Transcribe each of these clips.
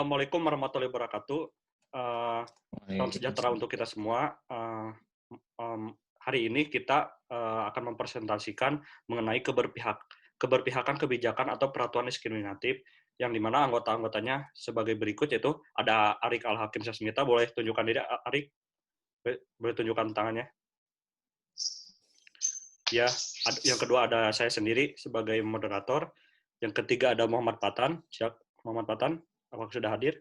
Assalamualaikum warahmatullahi wabarakatuh. Salam sejahtera Waalaikumsalam. untuk kita semua. Hari ini kita akan mempresentasikan mengenai keberpihakan kebijakan atau peraturan diskriminatif, yang dimana anggota-anggotanya sebagai berikut, yaitu ada Arik Al-Hakim Sasmita. Boleh tunjukkan diri, Arik? Boleh tunjukkan tangannya? Ya. Yang kedua ada saya sendiri sebagai moderator. Yang ketiga ada Muhammad Patan. Siap, Muhammad Patan, apakah sudah hadir?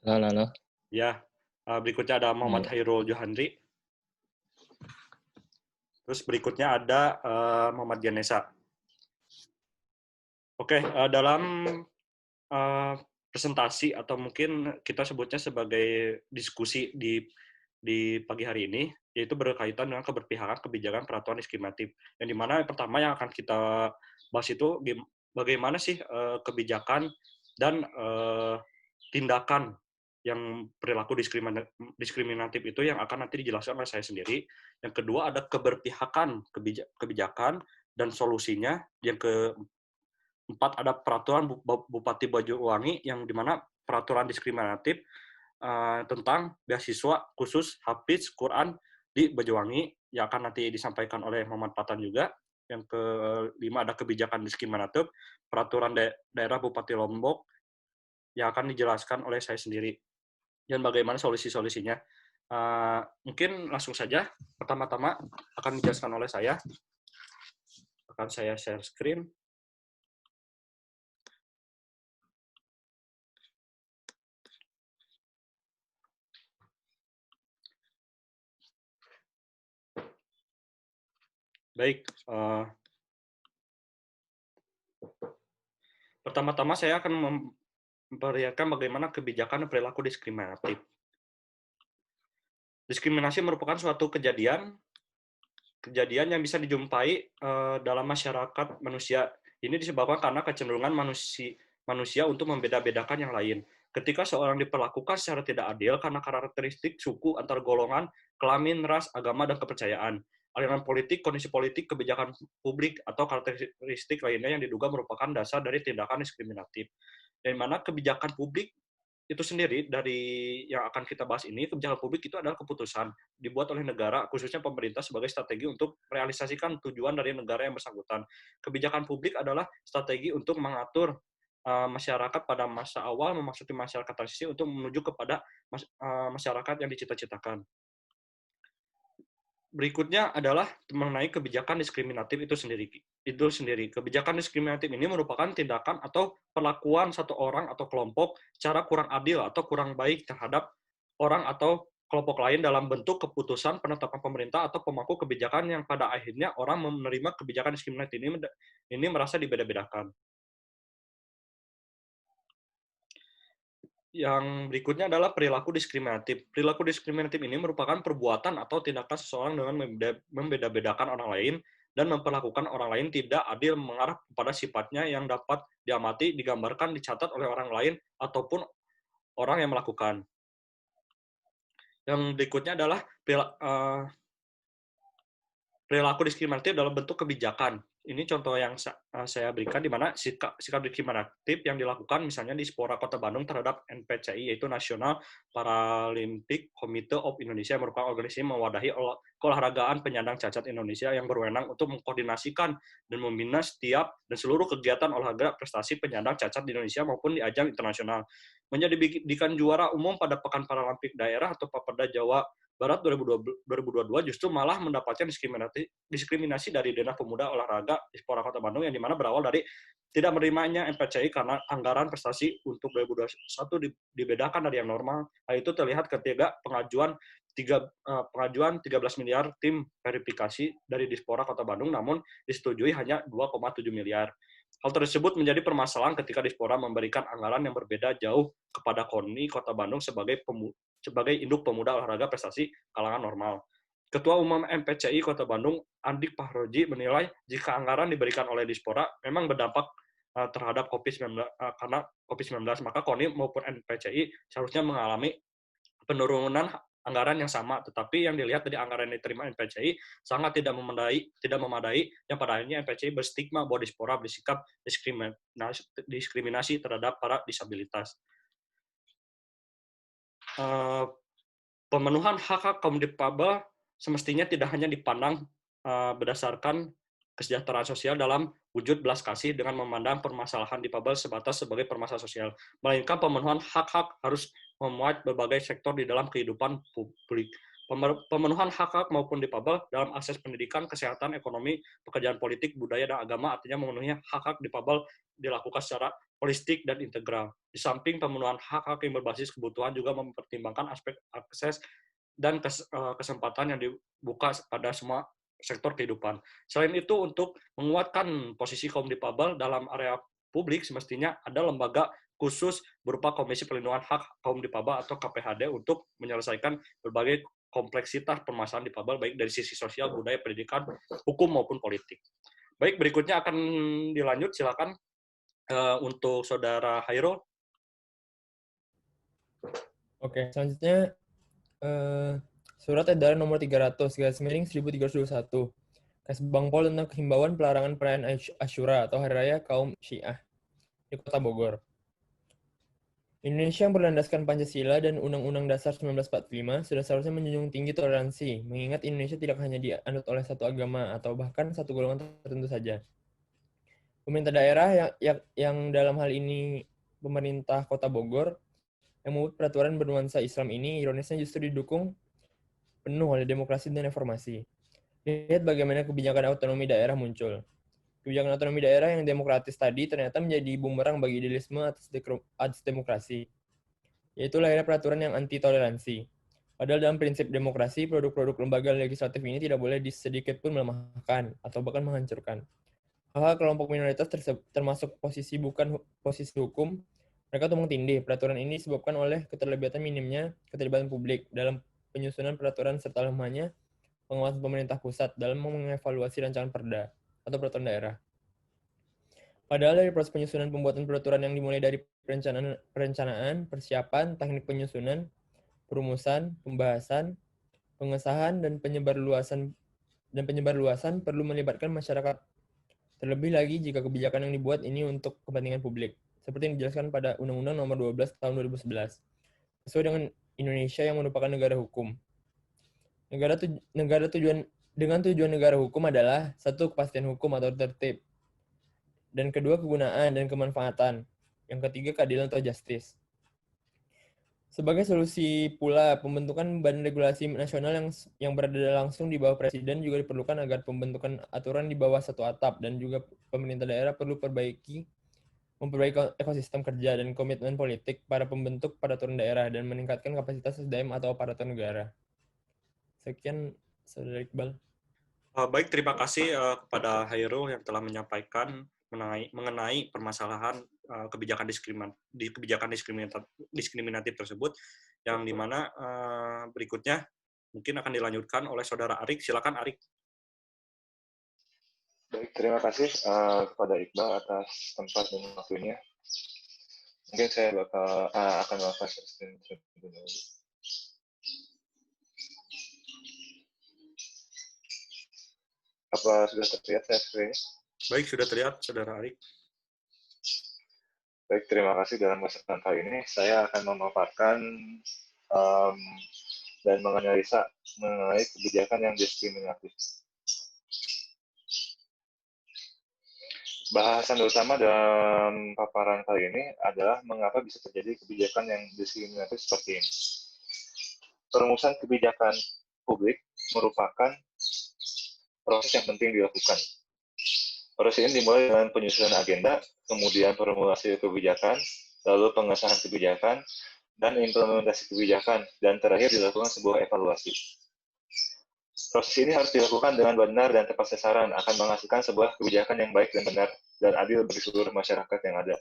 Halo, halo. Ya. Berikutnya ada Muhammad Ya. Hairul Johandri. Terus berikutnya ada Muhammad Ganesa. Oke, dalam presentasi atau mungkin kita sebutnya sebagai diskusi di pagi hari ini, yaitu berkaitan dengan keberpihakan kebijakan peraturan diskriminatif. Yang dimana yang pertama yang akan kita bahas itu bagaimana sih kebijakan dan tindakan yang perilaku diskriminatif itu yang akan nanti dijelaskan oleh saya sendiri. Yang kedua ada keberpihakan kebijakan dan solusinya. Yang keempat ada peraturan Bupati Banyuwangi, yang dimana peraturan diskriminatif tentang beasiswa khusus Hafiz Quran di Banyuwangi yang akan nanti disampaikan oleh Muhammad Patan juga. Yang kelima ada kebijakan diskriminatif peraturan daerah Bupati Lombok yang akan dijelaskan oleh saya sendiri. Dan bagaimana solusi-solusinya. Mungkin langsung saja, pertama-tama akan dijelaskan oleh saya. Akan saya share screen. Baik, pertama-tama saya akan memperlihatkan bagaimana kebijakan perilaku diskriminatif. Diskriminasi merupakan suatu kejadian yang bisa dijumpai dalam masyarakat manusia. Ini disebabkan karena kecenderungan manusia untuk membeda-bedakan yang lain. Ketika seorang diperlakukan secara tidak adil karena karakteristik suku, antar golongan, kelamin, ras, agama, dan kepercayaan, aliran politik, kondisi politik, kebijakan publik, atau karakteristik lainnya yang diduga merupakan dasar dari tindakan diskriminatif. Dari mana kebijakan publik itu sendiri, dari yang akan kita bahas ini, kebijakan publik itu adalah keputusan dibuat oleh negara, khususnya pemerintah, sebagai strategi untuk merealisasikan tujuan dari negara yang bersangkutan. Kebijakan publik adalah strategi untuk mengatur masyarakat pada masa awal, memasuki masyarakat transisi untuk menuju kepada masyarakat yang dicita-citakan. Berikutnya adalah mengenai kebijakan diskriminatif itu sendiri. Kebijakan diskriminatif ini merupakan tindakan atau perlakuan satu orang atau kelompok secara kurang adil atau kurang baik terhadap orang atau kelompok lain dalam bentuk keputusan penetapan pemerintah atau pemangku kebijakan yang pada akhirnya orang menerima kebijakan diskriminatif ini merasa dibeda-bedakan. Yang berikutnya adalah perilaku diskriminatif. Perilaku diskriminatif ini merupakan perbuatan atau tindakan seseorang dengan membeda-bedakan orang lain dan memperlakukan orang lain tidak adil mengarah kepada sifatnya yang dapat diamati, digambarkan, dicatat oleh orang lain ataupun orang yang melakukan. Yang berikutnya adalah perilaku diskriminatif dalam bentuk kebijakan. Ini contoh yang saya berikan, di mana sikap diskriminatif yang dilakukan misalnya di Spora Kota Bandung terhadap NPCI, yaitu National Paralympic Committee of Indonesia, yang merupakan organisasi mewadahi keolahragaan penyandang cacat Indonesia yang berwenang untuk mengkoordinasikan dan membina setiap dan seluruh kegiatan olahraga prestasi penyandang cacat di Indonesia maupun di ajang internasional. Menjadikan juara umum pada Pekan Paralimpik Daerah atau Papeda Jawa Barat 2022 justru malah mendapatkan diskriminasi dari Dinas Pemuda Olahraga di Spora Kota Bandung, yang dimana berawal dari tidak menerimanya NPCI karena anggaran prestasi untuk 2021 dibedakan dari yang normal. Hal itu terlihat ketika pengajuan 13 miliar tim verifikasi dari Dispora Kota Bandung, namun disetujui hanya 2,7 miliar. Hal tersebut menjadi permasalahan ketika Dispora memberikan anggaran yang berbeda jauh kepada KONI Kota Bandung sebagai induk pemuda olahraga prestasi kalangan normal. Ketua Umum MPCI Kota Bandung, Andik Pahroji, menilai jika anggaran diberikan oleh Dispora memang berdampak terhadap karena COVID-19, maka KONI maupun MPCI seharusnya mengalami penurunan anggaran yang sama, tetapi yang dilihat dari anggaran yang diterima NPCI sangat tidak memadai, yang pada akhirnya NPCI berstigma bahwa Dispora bersikap diskriminasi terhadap para disabilitas. Pemenuhan hak-hak kaum difabel semestinya tidak hanya dipandang berdasarkan kesejahteraan sosial dalam wujud belas kasih dengan memandang permasalahan difabel sebatas sebagai permasalahan sosial, melainkan pemenuhan hak-hak harus memuat berbagai sektor di dalam kehidupan publik. Pemenuhan hak-hak maupun difabel dalam akses pendidikan, kesehatan, ekonomi, pekerjaan politik, budaya, dan agama artinya memenuhi hak-hak difabel dilakukan secara holistik dan integral. Di samping pemenuhan hak-hak yang berbasis kebutuhan juga mempertimbangkan aspek akses dan kesempatan yang dibuka pada semua sektor kehidupan. Selain itu, untuk menguatkan posisi kaum difabel dalam area publik, semestinya ada lembaga khusus berupa Komisi Perlindungan Hak Kaum Difabel atau KPHD untuk menyelesaikan berbagai kompleksitas permasalahan difabel baik dari sisi sosial, budaya, pendidikan, hukum maupun politik. Baik, berikutnya akan dilanjut, silakan untuk Saudara Hairul. Oke, selanjutnya Surat Edaran Nomor 300/1321 Kesbangpol tentang himbauan pelarangan perayaan Asyura atau Hari Raya Kaum Syiah di Kota Bogor. Indonesia yang berlandaskan Pancasila dan Undang-Undang Dasar 1945 sudah seharusnya menjunjung tinggi toleransi, mengingat Indonesia tidak hanya dianut oleh satu agama atau bahkan satu golongan tertentu saja. Pemerintah daerah yang dalam hal ini pemerintah Kota Bogor yang membuat peraturan bernuansa Islam ini ironisnya justru didukung penuh oleh demokrasi dan reformasi. Lihat bagaimana kebijakan otonomi daerah muncul. Kebijakan otonomi daerah yang demokratis tadi ternyata menjadi bumerang bagi idealisme atas demokrasi, yaitu lahirnya peraturan yang anti-toleransi. Padahal dalam prinsip demokrasi, produk-produk lembaga legislatif ini tidak boleh sedikit pun melemahkan atau bahkan menghancurkan. Hal-hal kelompok minoritas termasuk bukan posisi hukum, mereka tumpang tindih. Peraturan ini disebabkan oleh keterlibatan minimnya keterlibatan publik dalam penyusunan peraturan serta lemahnya pengawasan pemerintah pusat dalam mengevaluasi rancangan perda atau peraturan daerah. Padahal dari proses penyusunan pembuatan peraturan yang dimulai dari perencanaan, persiapan, teknik penyusunan, perumusan, pembahasan, pengesahan, dan penyebarluasan perlu melibatkan masyarakat. Terlebih lagi jika kebijakan yang dibuat ini untuk kepentingan publik, seperti yang dijelaskan pada Undang-Undang Nomor 12 Tahun 2011, sesuai dengan Indonesia yang merupakan negara hukum. Tujuan negara hukum adalah satu, kepastian hukum atau tertib, dan kedua, kegunaan dan kemanfaatan, yang ketiga, keadilan atau justice. Sebagai solusi pula, pembentukan badan regulasi nasional yang berada langsung di bawah presiden juga diperlukan agar pembentukan aturan di bawah satu atap, dan juga pemerintah daerah perlu memperbaiki ekosistem kerja dan komitmen politik para pembentuk peraturan daerah dan meningkatkan kapasitas SDM atau aparatur negara. Sekian, Saudara Iqbal. Baik, terima kasih kepada Hairul yang telah menyampaikan mengenai permasalahan kebijakan diskriminatif tersebut, yang dimana berikutnya mungkin akan dilanjutkan oleh Saudara Arik. Silakan, Arik. Baik, terima kasih kepada Iqbal atas tempat dan waktunya. Mungkin saya akan melakukan screen dulu. Apa sudah terlihat saya screen-nya? Baik, sudah terlihat, Saudara Arik. Baik, terima kasih. Dalam kesempatan kali ini saya akan memaparkan dan menganalisa mengenai kebijakan yang diskriminatif. Bahasan utama dalam paparan kali ini adalah mengapa bisa terjadi kebijakan yang diskriminatif seperti ini. Perumusan kebijakan publik merupakan proses yang penting dilakukan. Proses ini dimulai dengan penyusunan agenda, kemudian formulasi kebijakan, lalu pengesahan kebijakan, dan implementasi kebijakan, dan terakhir dilakukan sebuah evaluasi. Proses ini harus dilakukan dengan benar dan tepat sasaran, akan menghasilkan sebuah kebijakan yang baik dan benar, dan adil bagi seluruh masyarakat yang ada.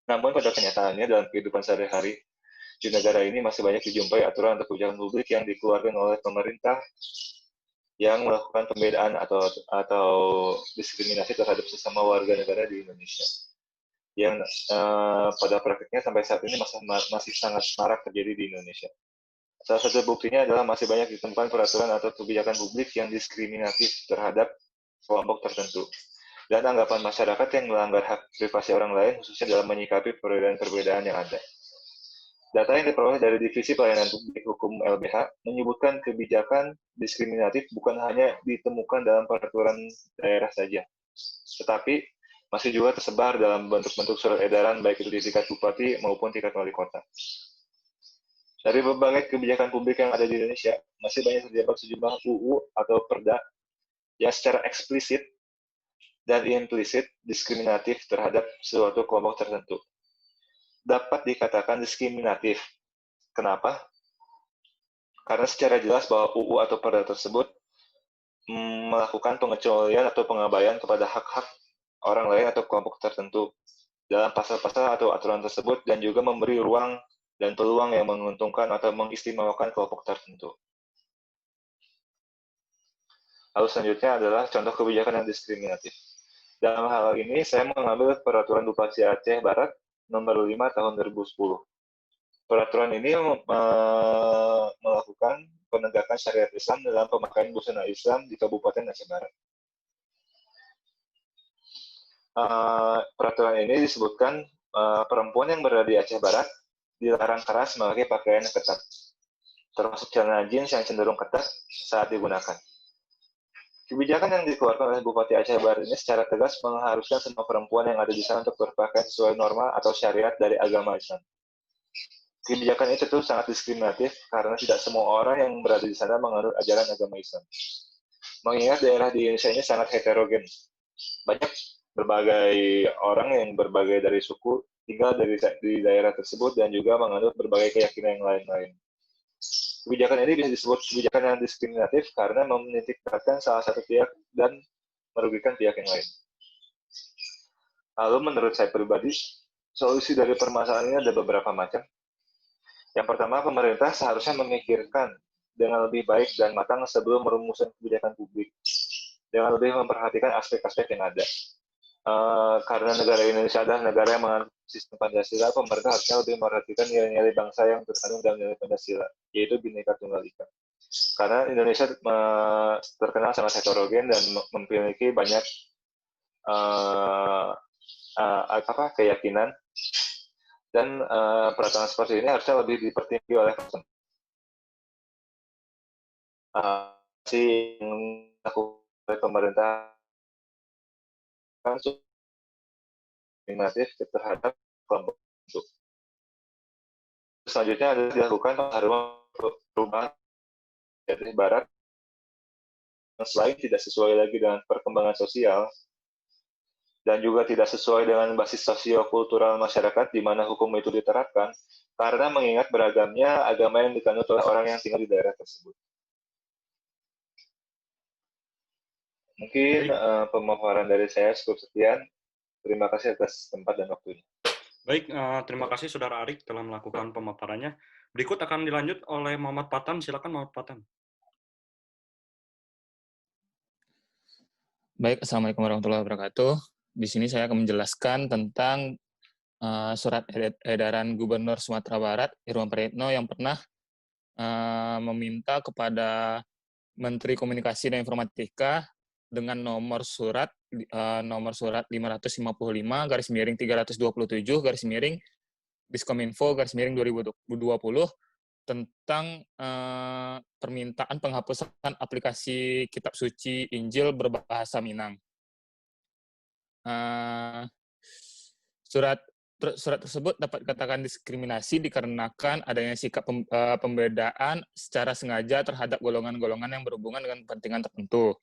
Namun pada kenyataannya dalam kehidupan sehari-hari, di negara ini masih banyak dijumpai aturan atau kebijakan publik yang dikeluarkan oleh pemerintah yang melakukan pembedaan atau diskriminasi terhadap sesama warga negara di Indonesia. Yang pada praktiknya sampai saat ini masih sangat marak terjadi di Indonesia. Salah satu buktinya adalah masih banyak ditemukan peraturan atau kebijakan publik yang diskriminatif terhadap kelompok tertentu, dan anggapan masyarakat yang melanggar hak privasi orang lain, khususnya dalam menyikapi perbedaan-perbedaan yang ada. Data yang diperoleh dari Divisi Pelayanan Publik Hukum LBH menyebutkan kebijakan diskriminatif bukan hanya ditemukan dalam peraturan daerah saja, tetapi masih juga tersebar dalam bentuk-bentuk surat edaran baik itu di tingkat bupati maupun tingkat wali kota. Dari berbagai kebijakan publik yang ada di Indonesia, masih banyak terdapat sejumlah UU atau Perda yang secara eksplisit dan implisit diskriminatif terhadap suatu kelompok tertentu. Dapat dikatakan diskriminatif. Kenapa? Karena secara jelas bahwa UU atau Perda tersebut melakukan pengecualian atau pengabaian kepada hak-hak orang lain atau kelompok tertentu dalam pasal-pasal atau aturan tersebut, dan juga memberi ruang dan peluang yang menguntungkan atau mengistimewakan kelompok tertentu. Lalu selanjutnya adalah contoh kebijakan yang diskriminatif. Dalam hal ini, saya mengambil Peraturan Bupati Aceh Barat Nomor 5 Tahun 2010. Peraturan ini melakukan penegakan syariat Islam dalam pemakaian busana Islam di Kabupaten Aceh Barat. Peraturan ini disebutkan perempuan yang berada di Aceh Barat dilarang keras memakai pakaian yang ketat, termasuk celana jeans yang cenderung ketat saat digunakan. Kebijakan yang dikeluarkan oleh Bupati Aceh Barat ini secara tegas mengharuskan semua perempuan yang ada di sana untuk berpakaian sesuai norma atau syariat dari agama Islam. Kebijakan ini tentu sangat diskriminatif karena tidak semua orang yang berada di sana menganut ajaran agama Islam. Mengingat daerah di Indonesia ini sangat heterogen. Banyak berbagai orang yang berbagai dari suku tinggal di daerah tersebut dan juga menganut berbagai keyakinan yang lain-lain. Kebijakan ini bisa disebut kebijakan yang diskriminatif karena menitikberatkan salah satu pihak dan merugikan pihak yang lain. Lalu menurut saya pribadi, solusi dari permasalahan ini ada beberapa macam. Yang pertama, pemerintah seharusnya memikirkan dengan lebih baik dan matang sebelum merumuskan kebijakan publik, dengan lebih memperhatikan aspek-aspek yang ada. Karena negara Indonesia adalah negara yang menganut sistem Pancasila, pemerintah harusnya lebih memperhatikan nilai-nilai bangsa yang terkandung dalam nilai Pancasila, yaitu Bhinneka Tunggal Ika. Karena Indonesia terkenal sangat heterogen dan memiliki banyak keyakinan, dan peraturan seperti ini harusnya lebih dipertinggi oleh pemerintah diskriminatif terhadap kelompok itu. Selanjutnya adalah dilakukan perubahan dari Barat yang selain tidak sesuai lagi dengan perkembangan sosial dan juga tidak sesuai dengan basis sosio-kultural masyarakat di mana hukum itu diterapkan, karena mengingat beragamnya agama yang dikanut oleh orang yang tinggal di daerah tersebut. Mungkin pemaparan dari saya cukup sekian. Terima kasih atas tempat dan waktunya. Baik, terima kasih Saudara Arik telah melakukan pemaparannya. Berikut akan dilanjut oleh Muhammad Patan. Silakan Muhammad Patan. Baik, Assalamualaikum warahmatullahi wabarakatuh. Di sini saya akan menjelaskan tentang surat edaran Gubernur Sumatera Barat, Irwan Prayitno, yang pernah meminta kepada Menteri Komunikasi dan Informatika dengan nomor surat 555/327/ Diskominfo/2020 tentang permintaan penghapusan aplikasi Kitab Suci Injil berbahasa Minang. Surat tersebut dapat dikatakan diskriminasi dikarenakan adanya sikap pembedaan secara sengaja terhadap golongan-golongan yang berhubungan dengan kepentingan tertentu.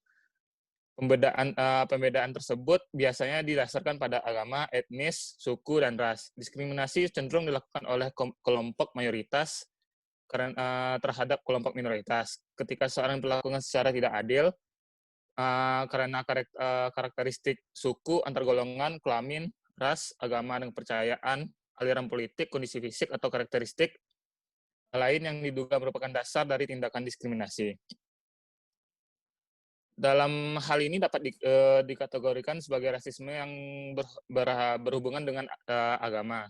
Pembedaan tersebut biasanya didasarkan pada agama, etnis, suku, dan ras. Diskriminasi cenderung dilakukan oleh kelompok mayoritas terhadap kelompok minoritas. Ketika seorang diperlakukan secara tidak adil karena karakteristik suku, antar golongan, kelamin, ras, agama, dan kepercayaan, aliran politik, kondisi fisik, atau karakteristik lain yang diduga merupakan dasar dari tindakan diskriminasi. Dalam hal ini dapat dikategorikan sebagai rasisme yang berhubungan dengan agama.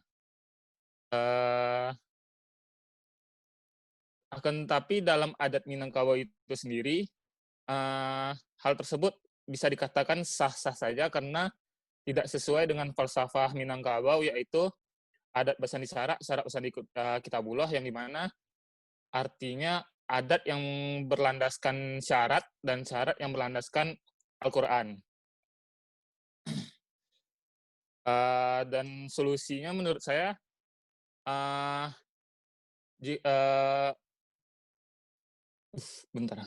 Akan tetapi dalam adat Minangkabau itu sendiri, hal tersebut bisa dikatakan sah-sah saja karena tidak sesuai dengan falsafah Minangkabau, yaitu adat Basandi Sara, Sara Basandi Kitabullah, yang di mana artinya adat yang berlandaskan syarat dan syarat yang berlandaskan Al-Quran. Dan solusinya menurut saya, uh, bentar.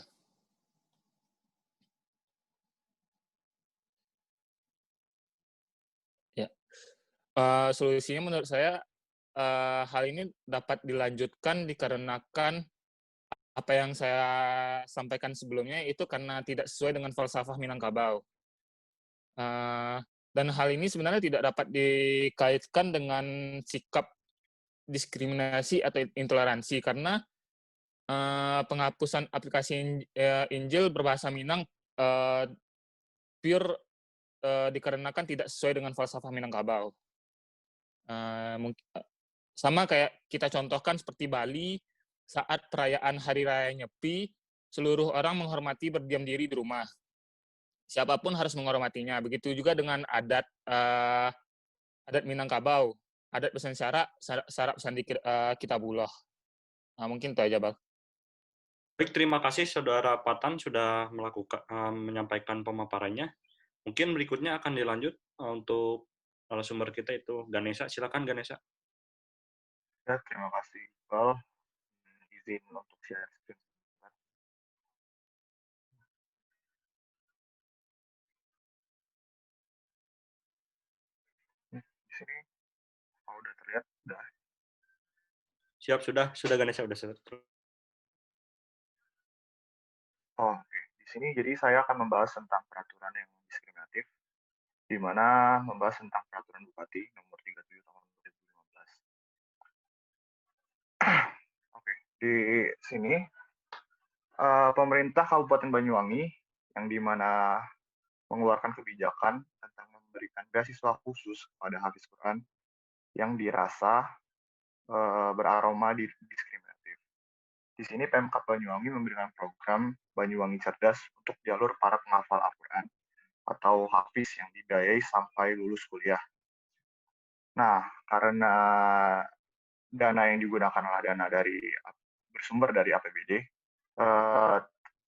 Ya, solusinya menurut saya, hal ini dapat dilanjutkan dikarenakan apa yang saya sampaikan sebelumnya itu karena tidak sesuai dengan falsafah Minangkabau. Dan hal ini sebenarnya tidak dapat dikaitkan dengan sikap diskriminasi atau intoleransi karena penghapusan aplikasi Injil berbahasa Minang pure dikarenakan tidak sesuai dengan falsafah Minangkabau. Sama kayak kita contohkan seperti Bali, saat perayaan Hari Raya Nyepi, seluruh orang menghormati berdiam diri di rumah. Siapapun harus menghormatinya. Begitu juga dengan adat adat Minangkabau, adat pesan syarak, syarak pesan Kitabullah. Nah, mungkin itu aja, Bang. Baik, terima kasih Saudara Patan sudah menyampaikan pemaparannya. Mungkin berikutnya akan dilanjut untuk narasumber kita itu Ganesha. Silakan Ganesha. Ya, terima kasih Iqbal. Izin untuk share screen. Di sini udah terlihat? Udah. Siap, sudah Ganesha sudah. Oke. Di sini jadi saya akan membahas tentang peraturan yang diskriminatif, di mana membahas tentang peraturan Bupati nomor 37 tahun 2015. Oke, di sini pemerintah Kabupaten Banyuwangi yang di mana mengeluarkan kebijakan tentang memberikan beasiswa khusus kepada hafiz Quran yang dirasa beraroma diskriminatif. Di sini Pemkab Banyuwangi memberikan program Banyuwangi Cerdas untuk jalur para penghafal Al-Quran atau hafiz yang dibiayai sampai lulus kuliah. Nah, karena dana yang digunakan adalah dana bersumber dari APBD,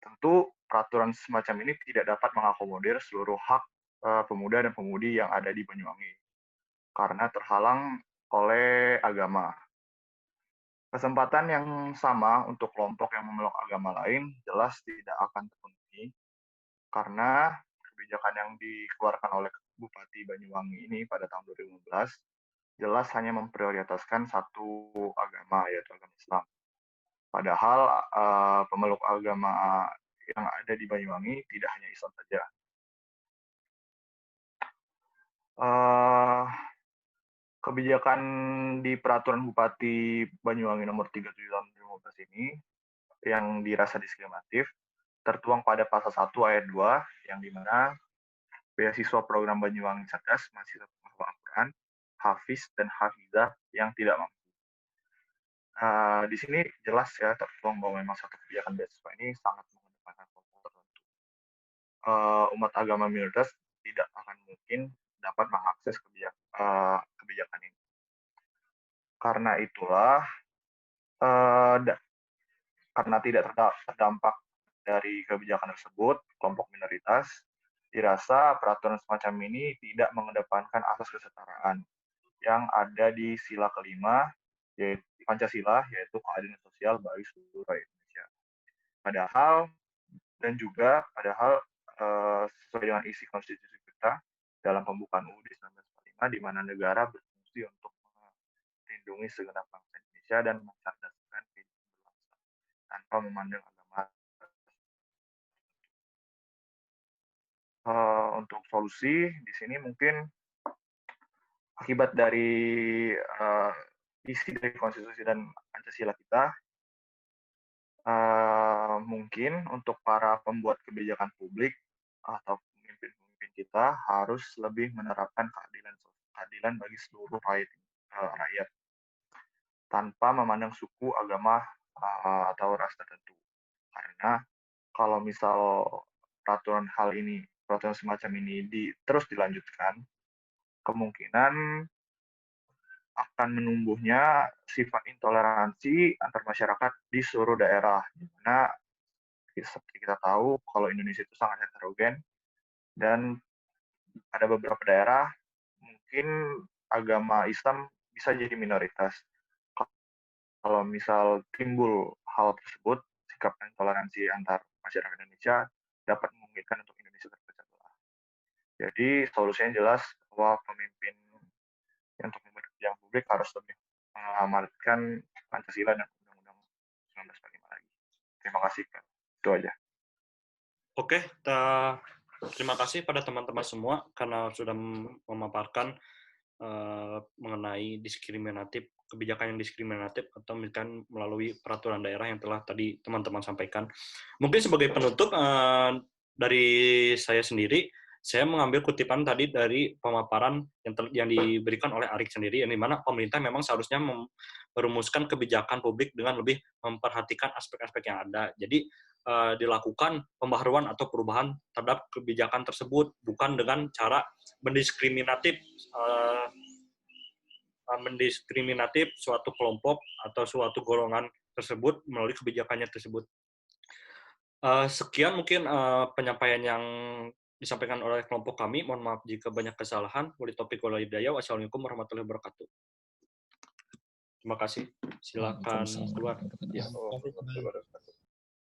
tentu peraturan semacam ini tidak dapat mengakomodir seluruh hak pemuda dan pemudi yang ada di Banyuwangi karena terhalang oleh agama. Kesempatan yang sama untuk kelompok yang memeluk agama lain jelas tidak akan terpenuhi karena kebijakan yang dikeluarkan oleh Bupati Banyuwangi ini pada tahun 2015 jelas hanya memprioritaskan satu agama, yaitu agama Islam. Padahal pemeluk agama yang ada di Banyuwangi tidak hanya Islam saja. Kebijakan di Peraturan Bupati Banyuwangi nomor 37 tahun 2015 ini yang dirasa diskriminatif tertuang pada pasal 1 ayat 2 yang dimana beasiswa program Banyuwangi Cerdas mahasiswa penghafal Al-Quran, hafiz dan hafizah yang tidak mampu. Di sini jelas ya tertuang bahwa memang satu kebijakan beasiswa ini sangat mengedepankan kelompok tertentu. Umat agama minoritas tidak akan mungkin dapat mengakses kebijakan ini. Karena itulah, karena tidak terdampak dari kebijakan tersebut, kelompok minoritas dirasa peraturan semacam ini tidak mengedepankan asas kesetaraan yang ada di sila kelima, yaitu Pancasila, yaitu keadilan sosial bagi seluruh rakyat Indonesia. Padahal sesuai dengan isi konstitusi kita dalam pembukaan UUD 1945, di mana negara berfungsi untuk melindungi segenap bangsa Indonesia dan mencerdaskan kehidupan berbangsa tanpa memandang agama. Untuk solusi di sini mungkin akibat dari isi dari konstitusi dan Pancasila kita, mungkin untuk para pembuat kebijakan publik atau pemimpin-pemimpin kita harus lebih menerapkan keadilan bagi seluruh rakyat tanpa memandang suku, agama, atau ras tertentu. Karena kalau misal peraturan semacam ini terus dilanjutkan, kemungkinan akan menumbuhnya sifat intoleransi antar masyarakat di seluruh daerah. Di mana seperti kita tahu kalau Indonesia itu sangat heterogen dan ada beberapa daerah mungkin agama Islam bisa jadi minoritas. Kalau misal timbul hal tersebut, sikap intoleransi antar masyarakat Indonesia dapat memungkinkan untuk Indonesia terpecah belah. Jadi solusinya jelas bahwa pemimpin yang untuk kepentingan publik harus lebih mengamalkan Pancasila dan Undang-Undang 1945 lagi. Terima kasih, Kak. Itu aja. Oke, terima kasih pada teman-teman semua karena sudah memaparkan mengenai kebijakan yang diskriminatif atau misalkan melalui peraturan daerah yang telah tadi teman-teman sampaikan. Mungkin sebagai penutup dari saya sendiri, saya mengambil kutipan tadi dari pemaparan yang diberikan oleh Arik sendiri, yang dimana pemerintah memang seharusnya merumuskan kebijakan publik dengan lebih memperhatikan aspek-aspek yang ada. Jadi dilakukan pembaharuan atau perubahan terhadap kebijakan tersebut, bukan dengan cara mendiskriminatif suatu kelompok atau suatu golongan tersebut melalui kebijakannya tersebut. Sekian mungkin penyampaian yang disampaikan oleh kelompok kami. Mohon maaf jika banyak kesalahan. Wali taufiq wal hidayah. Wassalamualaikum warahmatullahi wabarakatuh. Terima kasih. Silakan keluar. Waalaikumsalam warahmatullahi wabarakatuh.